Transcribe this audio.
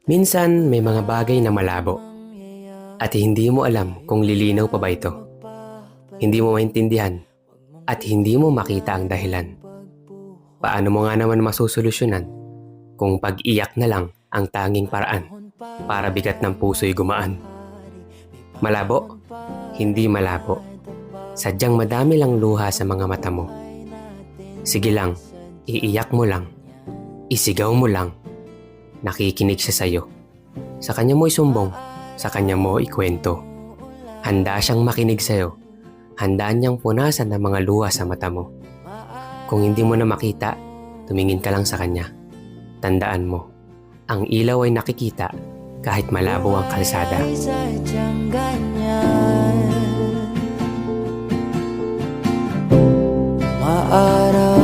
Minsan may mga bagay na malabo at hindi mo alam kung lilinaw pa ba ito. Hindi mo maintindihan at hindi mo makita ang dahilan. Paano mo nga naman masusolusyonan kung pag-iyak na lang ang tanging paraan para bigat ng puso'y gumaan? Malabo? Hindi malabo. Sadyang madami lang luha sa mga mata mo. Sige lang, iiyak mo lang. Isigaw mo lang. Nakikinig siya sa'yo. Sa kanya mo isumbong, sa kanya mo ikwento. Handa siyang makinig sa'yo. Handa niyang punasan ang mga luha sa mata mo. Kung hindi mo na makita, tumingin ka lang sa kanya. Tandaan mo, ang ilaw ay nakikita kahit malabo ang kalsada. Maaraw